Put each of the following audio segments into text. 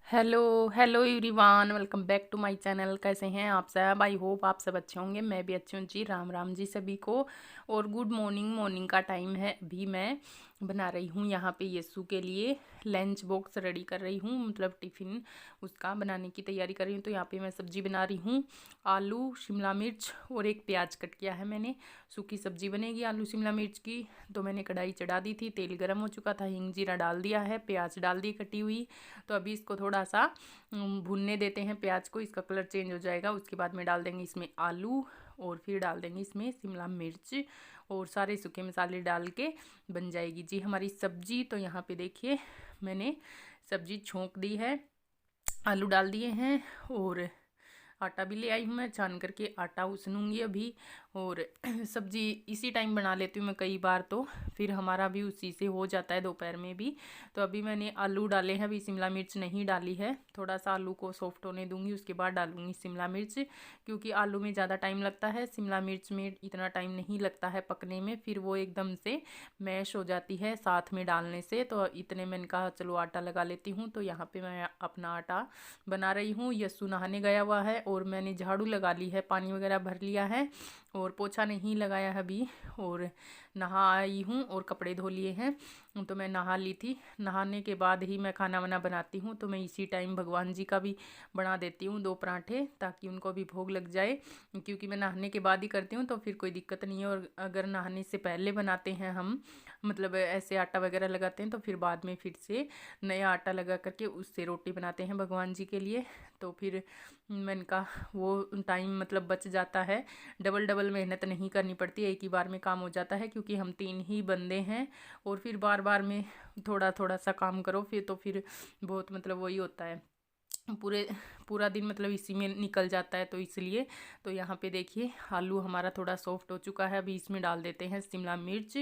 Hello hello everyone, welcome back to my channel. कैसे हैं आप सब? आई होप आप सब अच्छे होंगे। मैं भी अच्छी हूँ जी। राम राम जी सभी को। और गुड मॉर्निंग। मॉर्निंग का टाइम है। अभी मैं बना रही हूँ यहाँ पे यस्सु के लिए लंच बॉक्स रेडी कर रही हूँ, मतलब टिफ़िन उसका बनाने की तैयारी कर रही हूँ। तो यहाँ पे मैं सब्जी बना रही हूँ। आलू, शिमला मिर्च और एक प्याज कट किया है मैंने। सूखी सब्जी बनेगी आलू शिमला मिर्च की। तो मैंने कढ़ाई चढ़ा दी थी, तेल गर्म हो चुका था, हिंग जीरा डाल दिया है, प्याज डाल दी कटी हुई। तो अभी इसको थोड़ा सा भूनने देते हैं प्याज को, इसका कलर चेंज हो जाएगा। उसके बाद में डाल देंगे इसमें आलू और फिर डाल देंगे इसमें शिमला मिर्च और सारे सूखे मसाले डाल के बन जाएगी जी हमारी सब्जी। तो यहाँ पे देखिए मैंने सब्जी छोंक दी है, आलू डाल दिए हैं और आटा भी ले आई हूँ मैं। छान करके आटा उसनूंगी अभी। और सब्जी इसी टाइम बना लेती हूँ मैं कई बार, तो फिर हमारा भी उसी से हो जाता है दोपहर में भी। तो अभी मैंने आलू डाले हैं, अभी शिमला मिर्च नहीं डाली है। थोड़ा सा आलू को सॉफ्ट होने दूंगी, उसके बाद डालूंगी शिमला मिर्च, क्योंकि आलू में ज़्यादा टाइम लगता है, शिमला मिर्च में इतना टाइम नहीं लगता है पकने में। फिर वो एकदम से मैश हो जाती है साथ में डालने से। तो इतने मैंने कहा चलो आटा लगा लेती हूँ। तो यहाँ पे मैं अपना आटा बना रही हूँ। यस्सु नहाने गया हुआ है और मैंने झाड़ू लगा ली है, पानी वगैरह भर लिया है और पोछा नहीं लगाया है अभी। और नहा आई हूँ और कपड़े धो लिए हैं। तो मैं नहा ली थी, नहाने के बाद ही मैं खाना वाना बनाती हूँ। तो मैं इसी टाइम भगवान जी का भी बना देती हूँ 2 पराठे, ताकि उनको भी भोग लग जाए। क्योंकि मैं नहाने के बाद ही करती हूँ तो फिर कोई दिक्कत नहीं है। और अगर नहाने से पहले बनाते हैं हम, मतलब ऐसे आटा वगैरह लगाते हैं, तो फिर बाद में फिर से नया आटा लगा करके उससे रोटी बनाते हैं भगवान जी के लिए। तो फिर मैंने कहा वो टाइम मतलब बच जाता है, डबल डबल मेहनत नहीं करनी पड़ती, एक ही बार में काम हो जाता है। क्योंकि हम 3 ही बंदे हैं और फिर बार बार में थोड़ा थोड़ा सा काम करो फिर तो फिर बहुत मतलब वही होता है, पूरे पूरा दिन मतलब इसी में निकल जाता है। तो इसलिए तो यहाँ पे देखिए आलू हमारा थोड़ा सॉफ्ट हो चुका है। अभी इसमें डाल देते हैं शिमला मिर्च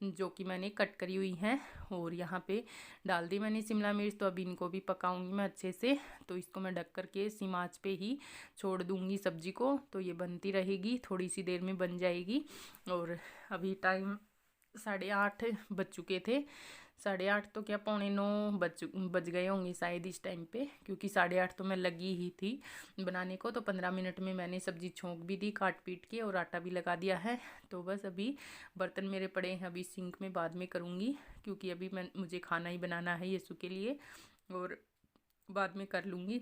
जो कि मैंने कट करी हुई है। और यहाँ पे डाल दी मैंने शिमला मिर्च। तो अभी इनको भी पकाऊंगी मैं अच्छे से। तो इसको मैं ढक करके इसी आंच पे ही छोड़ दूंगी सब्जी को। तो ये बनती रहेगी, थोड़ी सी देर में बन जाएगी। और अभी टाइम 8:30 बज चुके थे। 8:30 तो क्या, 8:45 बज गए होंगे शायद इस टाइम पे। क्योंकि 8:30 तो मैं लगी ही थी बनाने को। तो 15 मिनट में मैंने सब्जी छोंक भी दी काट पीट के और आटा भी लगा दिया है। तो बस अभी बर्तन मेरे पड़े हैं, अभी सिंक में बाद में करूँगी। क्योंकि अभी मुझे खाना ही बनाना है यीशु के लिए, और बाद में कर लूँगी।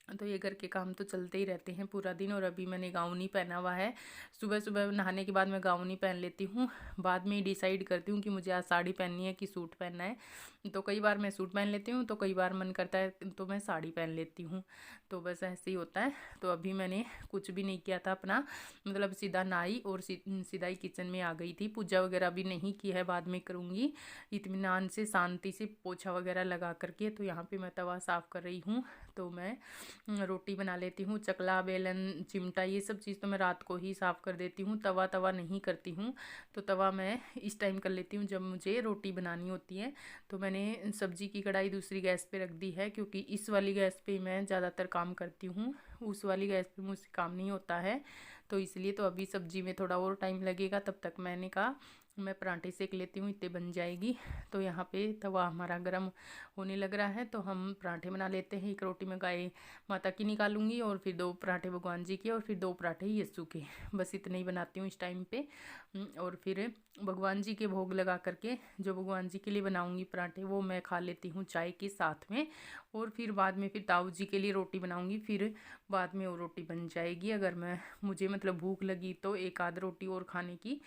तो ये घर के काम तो चलते ही रहते हैं पूरा दिन। और अभी मैंने गाउन ही पहना हुआ है। सुबह सुबह नहाने के बाद मैं गाउन ही पहन लेती हूँ, बाद में डिसाइड करती हूँ कि मुझे आज साड़ी पहननी है कि सूट पहनना है। तो कई बार मैं सूट पहन लेती हूँ, तो कई बार मन करता है तो मैं साड़ी पहन लेती हूँ। तो बस ऐसे ही होता है। तो अभी मैंने कुछ भी नहीं किया था अपना, मतलब सीधा नहाई और सीधा ही किचन में आ गई थी। पूजा वगैरह भी नहीं की है, बाद में करूँगी इत्मीनान से, शांति से पोछा वगैरह लगा करके। तो यहाँ पे मैं तवा साफ़ कर रही हूँ। तो मैं रोटी बना लेती हूँ। चकला, बेलन, चिमटा, ये सब चीज़ तो मैं रात को ही साफ़ कर देती हूँ। तवा नहीं करती हूँ। तो तवा मैं इस टाइम कर लेती हूँ जब मुझे रोटी बनानी होती है। तो मैंने सब्जी की कढ़ाई दूसरी गैस पे रख दी है, क्योंकि इस वाली गैस पे मैं ज़्यादातर काम करती हूँ, उस वाली गैस पे मुझसे काम नहीं होता है। तो इसलिए तो अभी सब्जी में थोड़ा और टाइम लगेगा, तब तक मैंने कहा मैं पराठे सेक लेती हूँ, इतने बन जाएगी। तो यहाँ पे तवा हमारा गर्म होने लग रहा है। तो हम पराठे बना लेते हैं। एक रोटी मैं गाय माता की निकालूंगी और फिर 2 पराठे भगवान जी के और फिर 2 पराठे यीशु के। बस इतने ही बनाती हूँ इस टाइम पे। और फिर भगवान जी के भोग लगा करके जो भगवान जी के लिए बनाऊंगी पराठे, वो मैं खा लेती हूँ चाय के साथ में। और फिर बाद में फिर ताऊ जी के लिए रोटी बनाऊंगी, फिर बाद में वो रोटी बन जाएगी। अगर मुझे मतलब भूख लगी तो एक आध रोटी और खाने की।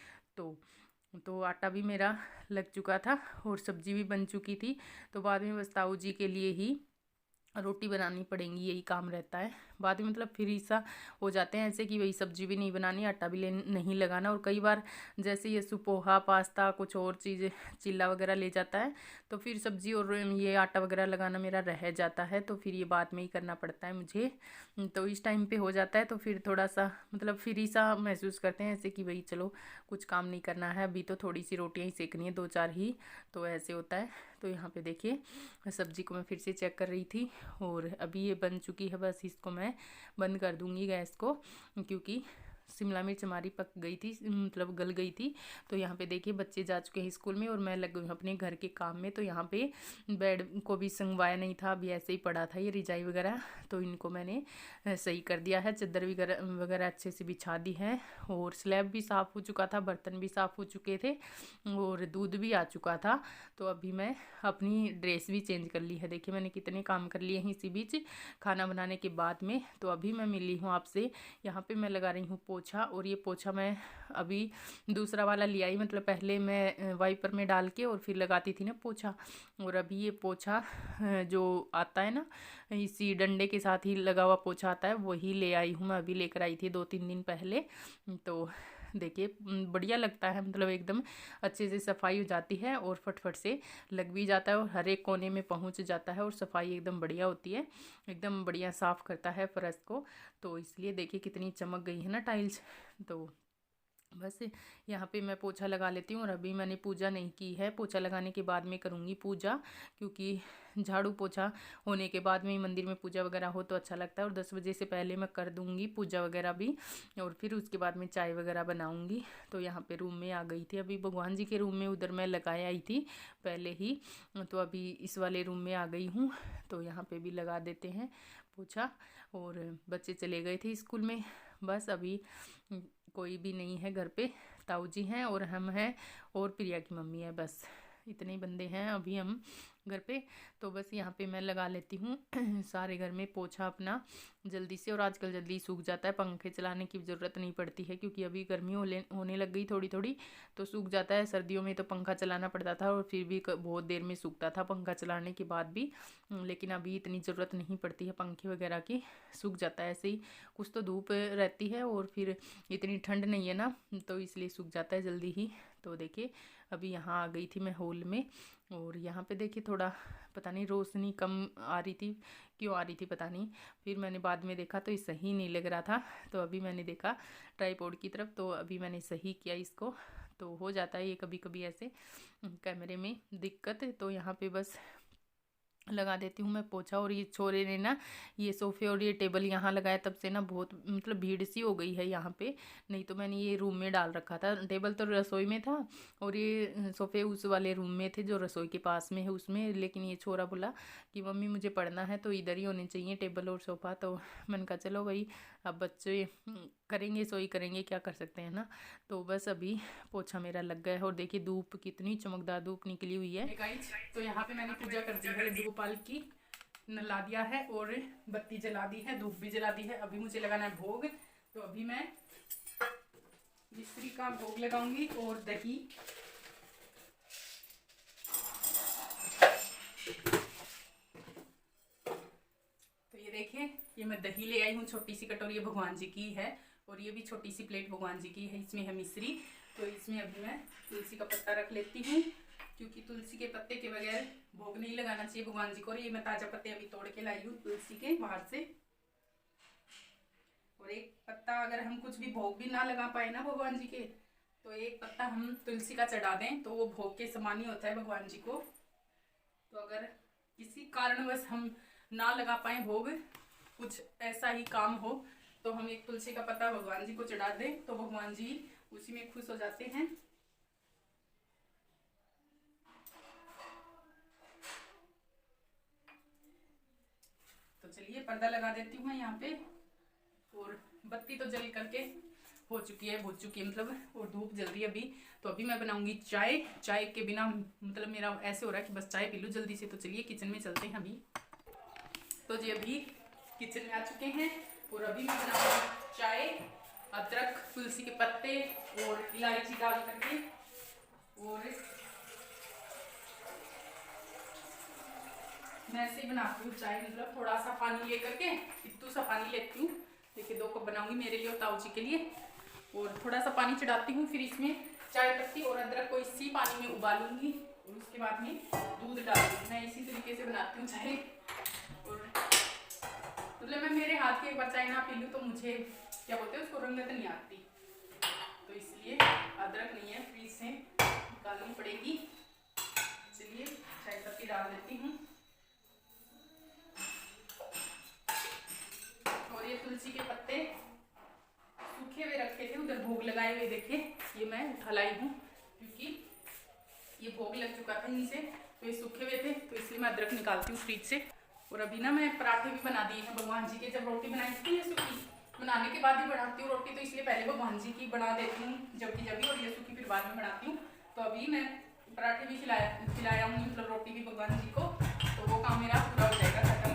तो आटा भी मेरा लग चुका था और सब्जी भी बन चुकी थी। तो बाद में बस ताऊ जी के लिए ही रोटी बनानी पड़ेंगी, यही काम रहता है। बाद में मतलब फिर ऐसा हो जाते हैं ऐसे कि वही सब्जी भी नहीं बनानी, आटा भी नहीं लगाना। और कई बार जैसे ये पोहा, पास्ता, कुछ और चीज़ें चिल्ला वगैरह ले जाता है, तो फिर सब्जी और ये आटा वगैरह लगाना मेरा रह जाता है। तो फिर ये बाद में ही करना पड़ता है मुझे। तो इस टाइम पे हो जाता है। तो फिर थोड़ा सा मतलब फ्री सा महसूस करते हैं ऐसे कि भाई चलो कुछ काम नहीं करना है अभी, तो थोड़ी सी रोटियाँ ही सेकनी है, 2-4 ही। तो ऐसे होता है। तो यहाँ पे देखिए सब्जी को मैं फिर से चेक कर रही थी और अभी ये बन चुकी है। बस इसको मैं बंद कर दूँगी गैस को, क्योंकि शिमला मिर्च हमारी पक गई थी, मतलब गल गई थी। तो यहाँ पे देखिए बच्चे जा चुके हैं स्कूल में और मैं लग गई हूँ अपने घर के काम में। तो यहाँ पे बेड को भी संगवाया नहीं था, अभी ऐसे ही पड़ा था ये रजाई वगैरह, तो इनको मैंने सही कर दिया है। चादर वगैरह अच्छे से बिछा दी है और स्लैब भी साफ़ हो चुका था, बर्तन भी साफ़ हो चुके थे और दूध भी आ चुका था। तो अभी मैं अपनी ड्रेस भी चेंज कर ली है। देखिए मैंने कितने काम कर लिए हैं इसी बीच खाना बनाने के बाद में। तो अभी मैं मिली हूँ आपसे। यहाँ पे मैं लगा रही हूँ पोछा, और ये पोछा मैं अभी दूसरा वाला लिया ही, मतलब पहले मैं वाइपर में डाल के और फिर लगाती थी ना पोछा, और अभी ये पोछा जो आता है ना इसी डंडे के साथ ही लगा हुआ पोछा आता है, वही ले आई हूँ मैं। अभी लेकर आई थी 2-3 दिन पहले। तो देखिए बढ़िया लगता है, मतलब एकदम अच्छे से सफाई हो जाती है और फटफट से लग भी जाता है और हर एक कोने में पहुंच जाता है और सफाई एकदम बढ़िया होती है, एकदम बढ़िया साफ़ करता है फर्श को। तो इसलिए देखिए कितनी चमक गई है ना टाइल्स। तो बस यहाँ पे मैं पोछा लगा लेती हूँ। और अभी मैंने पूजा नहीं की है, पोछा लगाने के बाद में करूँगी पूजा, क्योंकि झाड़ू पोछा होने के बाद में मंदिर में पूजा वगैरह हो तो अच्छा लगता है। और 10 बजे से पहले मैं कर दूँगी पूजा वगैरह भी, और फिर उसके बाद में चाय वगैरह बनाऊँगी। तो यहाँ पे रूम में आ गई थी, अभी भगवान जी के रूम में उधर मैं लगाए आई थी पहले ही, तो अभी इस वाले रूम में आ गई हूँ। तो यहाँ पर भी लगा देते हैं पोछा। और बच्चे चले गए थे स्कूल में, बस अभी कोई भी नहीं है घर पे, ताऊ जी हैं और हम हैं और प्रिया की मम्मी है, बस इतने ही बंदे हैं अभी हम घर पे। तो बस यहाँ पे मैं लगा लेती हूँ सारे घर में पोछा अपना जल्दी से। और आजकल जल्दी सूख जाता है, पंखे चलाने की ज़रूरत नहीं पड़ती है, क्योंकि अभी गर्मी होने लग गई थोड़ी थोड़ी, तो सूख जाता है। सर्दियों में तो पंखा चलाना पड़ता था और फिर भी बहुत देर में सूखता था पंखा चलाने के बाद भी, लेकिन अभी इतनी ज़रूरत नहीं पड़ती है पंखे वगैरह की, सूख जाता है ऐसे ही। कुछ तो धूप रहती है और फिर इतनी ठंड नहीं है ना, तो इसलिए सूख जाता है जल्दी ही। तो देखिए अभी यहाँ आ गई थी मैं हॉल में, और यहाँ पे देखिए थोड़ा पता नहीं रोशनी कम आ रही थी, क्यों आ रही थी पता नहीं। फिर मैंने बाद में देखा तो ये सही नहीं लग रहा था, तो अभी मैंने देखा ट्राइपॉड की तरफ, तो अभी मैंने सही किया इसको। तो हो जाता है ये कभी कभी ऐसे कैमरे में दिक्कत। तो यहाँ पे बस लगा देती हूँ मैं पोछा। और ये छोरे ने ना ये सोफ़े और ये टेबल यहाँ लगाया तब से ना बहुत मतलब भीड़ सी हो गई है यहाँ पे, नहीं तो मैंने ये रूम में डाल रखा था। टेबल तो रसोई में था और ये सोफ़े उस वाले रूम में थे जो रसोई के पास में है उसमें, लेकिन ये छोरा बोला कि मम्मी मुझे पढ़ना है तो इधर ही होने चाहिए टेबल और सोफ़ा। तो मैंने कहा चलो भाई अब बच्चे करेंगे सोई करेंगे, क्या कर सकते हैं ना। तो बस अभी पोछा मेरा लग गया है। और देखिए धूप कितनी चमकदार धूप निकली हुई है। तो यहाँ पे मैंने पूजा कर दी है लड्डू गोपाल की, नला दिया है और बत्ती जला दी है, धूप भी जला दी है। अभी मुझे लगाना है भोग, तो अभी मैं मिश्री का भोग लगाऊंगी और दही। तो ये देखिए ये मैं दही ले आई हूँ, छोटी सी कटोरी भगवान जी की है, और ये भी छोटी सी प्लेट भगवान जी की है, इसमें है मिश्री। तो इसमें अभी मैं तुलसी का पत्ता रख लेती हूँ, क्योंकि तुलसी के पत्ते के बगैर भोग नहीं लगाना चाहिए भगवान जी को। और ये मैं ताजा पत्ते अभी तोड़ के लाई हूँ तुलसी के बाहर से। और एक पत्ता अगर हम कुछ भी भोग भी ना लगा पाए ना भगवान जी के, तो एक पत्ता हम तुलसी का चढ़ा दें तो वो भोग के समान ही होता है भगवान जी को। तो अगर किसी कारणवश हम ना लगा पाए भोग, कुछ ऐसा ही काम हो, तो हम एक तुलसी का पत्ता भगवान जी को चढ़ा दें तो भगवान जी उसी में खुश हो जाते हैं। तो चलिए पर्दा लगा देती हूँ मैं यहाँ पे। और बत्ती तो जल करके हो चुकी है, बुझ चुकी है मतलब, और धूप जल रही है अभी। तो अभी मैं बनाऊंगी चाय। चाय के बिना मतलब मेरा ऐसे हो रहा है कि बस चाय पी लूँ जल्दी से। तो चलिए किचन में चलते हैं अभी। तो जी अभी किचन में आ चुके हैं और अभी मैं बनाऊंगी चाय। अदरक, तुलसी के पत्ते और इलायची डाल करके, और मैं ऐसे ही बनाती हूँ चाय, मतलब थोड़ा सा पानी ले करके, इतना सा पानी लेती हूँ। देखिए 2 कप बनाऊंगी मेरे लिए और ताऊ जी के लिए। और थोड़ा सा पानी चढ़ाती हूँ, फिर इसमें चाय पत्ती और अदरक को इसी पानी में उबालूंगी और उसके बाद में दूध डालूंगी। मैं इसी तरीके से बनाती हूँ चाय। और मतलब मैं मेरे हाथ की एक बार चाय ना पी लूँ तो मुझे क्या बोलते हैं उसको, रंगत नहीं आती। तो इसलिए अदरक नहीं है, फ्रीज से निकालनी पड़ेगी। चलिए चाय पत्ती डाल देती हूँ। और ये तुलसी के पत्ते सूखे हुए रखे बनाए हुए देखिए ये मैं उठा लाई हूँ, क्योंकि ये भोग लग चुका था इनसे, तो ये सूखे हुए थे, तो इसलिए मैं अदरक निकालती हूँ फ्रिज से। और अभी ना मैं पराठे भी बना दिए हैं भगवान जी के। जब रोटी बनाई थी ये सूखी, बनाने के बाद ही बनाती हूँ रोटी, तो इसलिए पहले भगवान जी की बना देती हूँ जबकि और ये सूखी फिर बाद में बनाती हूँ। तो अभी मैं पराठे भी खिलाया हूँ, मतलब रोटी भी भगवान जी को, तो वो काम मेरा पूरा हो जाएगा खत्म।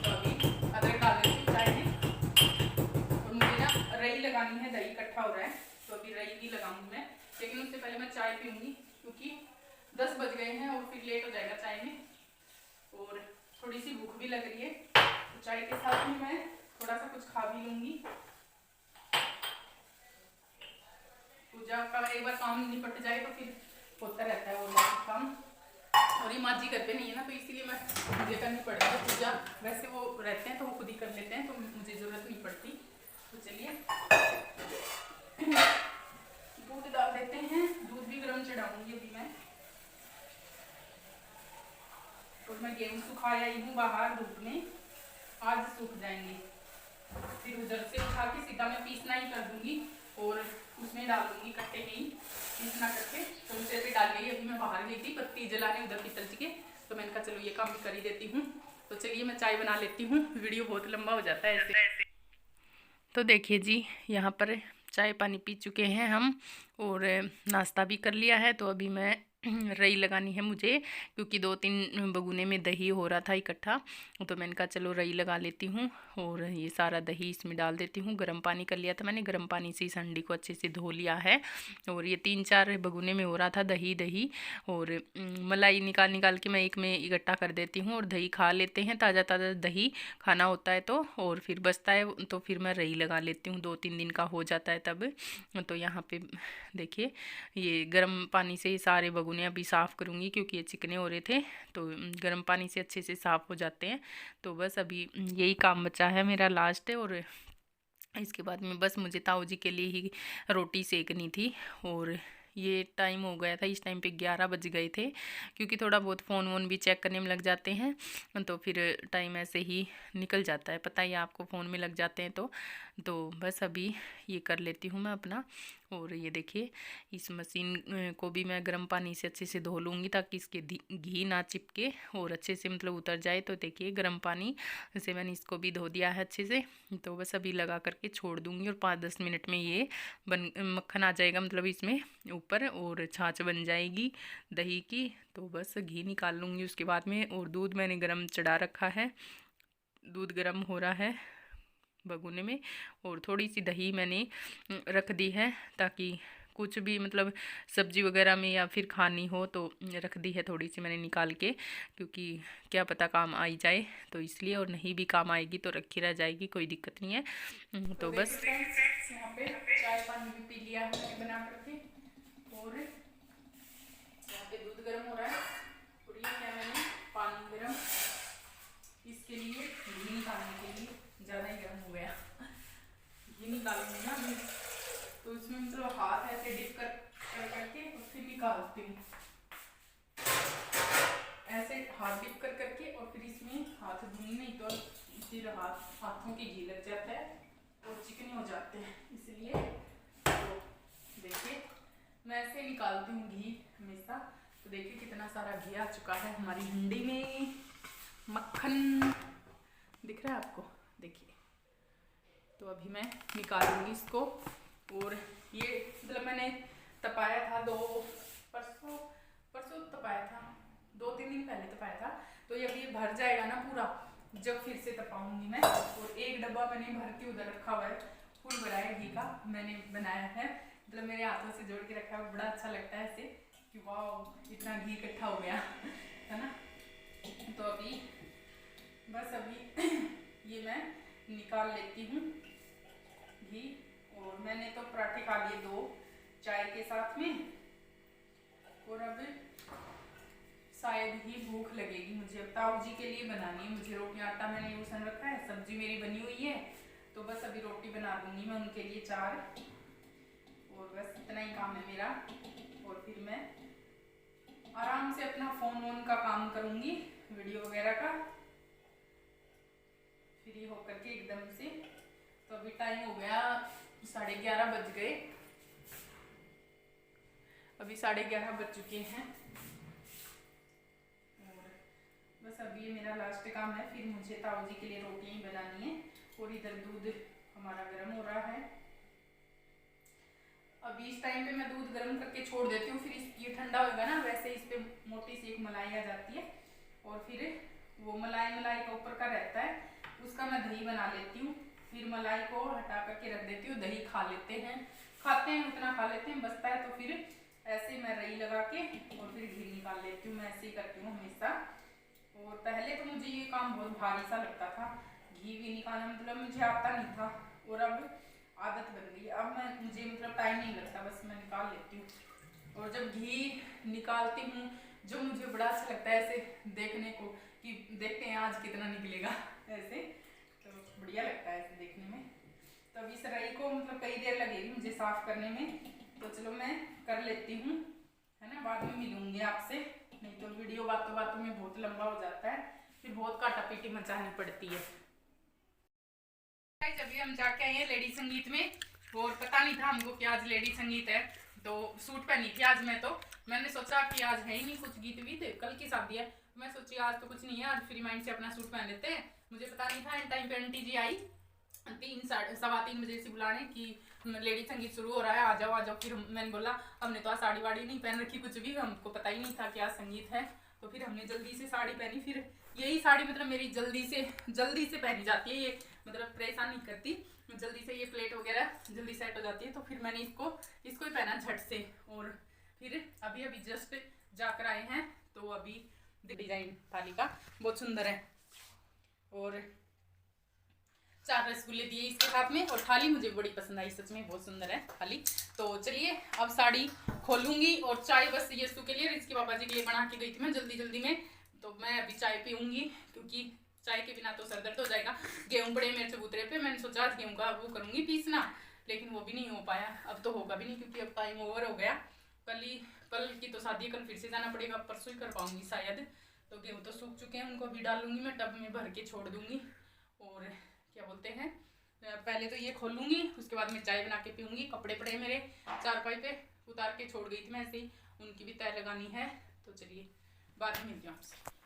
तो अभी अदरक डाल देती हूँ चाय में। और मुझे ना रई लगानी है, दही इकट्ठा हो रहा है, तो अभी रई भी लगाऊंगी मैं, लेकिन उससे पहले मैं चाय पीऊँगी, क्योंकि 10 बज गए हैं और फिर लेट हो जाएगा चाय में, और थोड़ी सी भूख भी लग रही है, तो चाय के साथ में मैं थोड़ा सा कुछ खा भी लूँगी। पूजा का एक बार काम निपट जाए तो फिर होता रहता है और बाकी काम। और ये माँ जी घर पे नहीं है ना, तो इसीलिए मुझे करनी पड़ती है पूजा। वैसे वो रहते हैं तो वो खुद ही कर लेते हैं, तो मुझे ज़रूरत नहीं पड़ती। तो चलिए दूध डाल देते हैं, दूध भी गर्म चढ़ाऊंगी अभी मैं। और मैं गेहूँ सुखाया ही हूँ बाहर धूप में, आज सूख जाएंगे, फिर उधर से उठा के सीधा मैं पीसना ही कर दूंगी और उसमें डाल दूंगी कट्टे में ही पीसना करके। तो उसे भी डाल गई, अभी मैं बाहर गई थी पत्ती जलाने उधर पीतल जी के, तो मैंने कहा चलो ये काम भी कर ही देती हूँ। तो चलिए मैं चाय बना लेती हूँ, वीडियो बहुत लंबा हो जाता है ऐसे। तो देखिए जी, यहाँ पर चाय पानी पी चुके हैं हम और नाश्ता भी कर लिया है। तो अभी मैं रई लगानी है मुझे, क्योंकि 2-3 बगुने में दही हो रहा था इकट्ठा, तो मैंने कहा चलो रई लगा लेती हूँ। और ये सारा दही इसमें डाल देती हूँ। गर्म पानी कर लिया था मैंने, गर्म पानी से इस हंडी को अच्छे से धो लिया है। और ये 3-4 बगुने में हो रहा था दही, और मलाई निकाल निकाल के मैं एक में इकट्ठा कर देती हूँ। और दही खा लेते हैं, ताज़ा ताज़ा दही खाना होता है तो, और फिर बचता है तो फिर मैं रई लगा लेती हूँ, 2-3 दिन का हो जाता है तब। तो यहाँ पे देखिए ये गर्म पानी से ही सारे बगुने अभी साफ़ करूँगी, क्योंकि ये चिकने हो रहे थे, तो गर्म पानी से अच्छे से साफ़ हो जाते हैं। तो बस अभी यही काम बचा है मेरा लास्ट, और इसके बाद में बस मुझे ताऊ जी के लिए ही रोटी सेकनी थी। और ये टाइम हो गया था, इस टाइम पे 11 बज गए थे, क्योंकि थोड़ा बहुत फ़ोन वोन भी चेक करने में लग जाते हैं, तो फिर टाइम ऐसे ही निकल जाता है, पता ही आपको फ़ोन में लग जाते हैं। तो बस अभी ये कर लेती हूँ मैं अपना। और ये देखिए इस मशीन को भी मैं गर्म पानी से अच्छे से धो लूँगी, ताकि इसके घी ना चिपके और अच्छे से मतलब उतर जाए। तो देखिए गर्म पानी से मैंने इसको भी धो दिया है अच्छे से। तो बस अभी लगा करके छोड़ दूँगी, और 5-10 मिनट में ये मक्खन आ जाएगा, मतलब इसमें ऊपर, और छाछ बन जाएगी दही की। तो बस घी निकाल लूँगी उसके बाद में। और दूध मैंने गर्म चढ़ा रखा है, दूध गर्म हो रहा है बगुने में, और थोड़ी सी दही मैंने रख दी है, ताकि कुछ भी मतलब सब्जी वगैरह में या फिर खानी हो तो रख दी है थोड़ी सी मैंने निकाल के, क्योंकि क्या पता काम आई जाए, तो इसलिए। और नहीं भी काम आएगी तो रखी रह जाएगी, कोई दिक्कत नहीं है। तो बस यहाँ पे चाय पानी भी पी लिया मैंने बना करके, और यहाँ पे दूध गर्म हो रहा है, और ये क्या मैंने पानी गर्म, इसके लिए घी निकालने के लिए, ज़्यादा ही गर्म हो गया, घी निकालूंगी ना अभी, तो इसमें मतलब हाथ ऐसे डिप करके और फिर निकालती हूँ, ऐसे हाथ डिप करके, और फिर इसमें हाथ धुलने, नहीं तो फिर हाथों के घी लग जाता है और चिकने हो जाते हैं, इसलिए। तो देखिए मैं ऐसे निकालती हूँ घी हमेशा। तो देखिए कितना सारा घी आ चुका है हमारी हंडी में, मक्खन दिख रहा है आपको, देखिए। तो अभी मैं निकालूंगी इसको। और ये मतलब मैंने तपाया था परसों तपाया था, 2-3 दिन पहले तपाया था, तो ये अभी भर जाएगा ना पूरा, जब फिर से तपाऊंगी मैं। और एक डब्बा मैंने भर के उधर रखा हुआ है, फुल भरा है घी का, मैंने बनाया है, मतलब मेरे हाथों से जोड़ के रखा है, बड़ा अच्छा लगता है ऐसे कि वाह इतना घी इकट्ठा हो गया है ना। तो अभी बस अभी ये मैं निकाल लेती हूँ घी। और मैंने तो पराठे खा लिए 2 चाय के साथ में, और अब शायद ही भूख लगेगी मुझे, अब ताऊ जी के लिए बनानी है मुझे रोटी, आटा मैंने यूसन रखा है, सब्जी मेरी बनी हुई है, तो बस अभी रोटी बना दूंगी मैं उनके लिए 4, और बस इतना ही काम है मेरा। और फिर मैं आराम से अपना फ़ोन वोन का काम करूँगी, वीडियो वगैरह का, फ्री होकर के एकदम से। तो अभी टाइम हो गया 11:30 बज गए। अभी 11:30 बज चुके हैं और बस अभी मेरा लास्ट काम है। फिर मुझे ताऊ जी के लिए रोटियां ही बनानी है और इधर दूध हमारा गर्म हो रहा है। अभी इस टाइम पे मैं दूध गर्म करके छोड़ देती हूँ, फिर ये ठंडा होगा ना, वैसे इस पे मोटी सी एक मलाई आ जाती है और फिर वो मलाई का ऊपर का रहता है, उसका मैं दही बना लेती हूँ। फिर मलाई को हटा करके रख देती हूँ, दही खा लेते हैं, खाते हैं उतना खा लेते हैं, बचता है तो फिर ऐसे मैं रई लगा के और फिर घी निकाल लेती हूँ। मैं ऐसे ही करती हूँ हमेशा। और पहले तो मुझे ये काम बहुत भारी सा लगता था, घी भी निकालना मतलब मुझे आता नहीं था, और अब आदत बन गई। अब मुझे मतलब टाइम नहीं लगता, बस मैं निकाल लेती हूँ। और जब घी निकालती हूँ जो मुझे बड़ा अच्छा लगता है ऐसे देखने को कि देखते हैं आज कितना निकलेगा, ऐसे तो बढ़िया लगता है ऐसे देखने में। तो अब इस रई को मतलब कई देर लगेगी मुझे साफ करने में, तो चलो मैं कर लेती हूँ, है ना। बाद में मिलूंगी आपसे, नहीं तो वीडियो बातों बातों में बहुत लंबा हो जाता है, फिर बहुत काटापीटी मचानी पड़ती है। अभी हम जाके आए हैं लेडी संगीत में, और पता नहीं था हमको कि आज लेडी संगीत है, तो सूट पहनी थी आज मैं। तो मैंने सोचा कि आज है ही नहीं कुछ गीत वीत, कल की शादी है, मैं सोची आज तो कुछ नहीं है, आज फ्री माइंड से अपना सूट पहन लेते हैं। मुझे पता नहीं था, इन टाइम पे आंटी जी आई 3-3:15 बजे से बुलाने की लेडी संगीत शुरू हो रहा है, आ जाओ आ जाओ। फिर मैंने बोला हमने तो आज साड़ी वाड़ी नहीं पहन रखी कुछ भी, हमको पता ही नहीं था कि आज संगीत है। तो फिर हमने जल्दी से साड़ी पहनी। फिर यही साड़ी मतलब मेरी जल्दी से पहनी जाती है, ये मतलब परेशान नहीं करती, जल्दी से ये प्लेट वगैरह जल्दी सेट हो जाती है। तो फिर मैंने इसको ही पहना झट से। और फिर अभी जस्ट जाकर आए हैं, तो अभी डिजाइन थाली का बहुत सुंदर है, और 4 रसगुल्ले दिए इसके साथ में, और थाली मुझे बड़ी पसंद आई, सच में बहुत सुंदर है थाली। तो चलिए अब साड़ी खोलूंगी, और चाय बस यस्सु के लिए, इसके पापा जी के लिए बना के गई थी मैं जल्दी में, तो मैं अभी चाय पीऊंगी, क्योंकि चाय के बिना तो सर दर्द हो जाएगा। गेहूं पड़े मेरे चबूतरे पे, मैंने सोचा आज गेहूं का वो करूंगी पीसना, लेकिन वो भी नहीं हो पाया। अब तो होगा भी नहीं, क्योंकि अब टाइम ओवर हो गया। कल की तो शादी है, कल फिर से जाना पड़ेगा, परसों ही कर पाऊंगी शायद। तो गेहूं तो सूख चुके हैं, उनको अभी डालूंगी मैं, टब में भर के छोड़ दूंगी। और क्या बोलते हैं, पहले तो ये खोलूंगी, उसके बाद मैं चाय बना के पीऊंगी। कपड़े पड़े मेरे चारपाई पे, उतार के छोड़ गई थी मैं ऐसे ही, उनकी भी तय लगानी है। तो चलिए बाद में मिलती हूँ आपसे।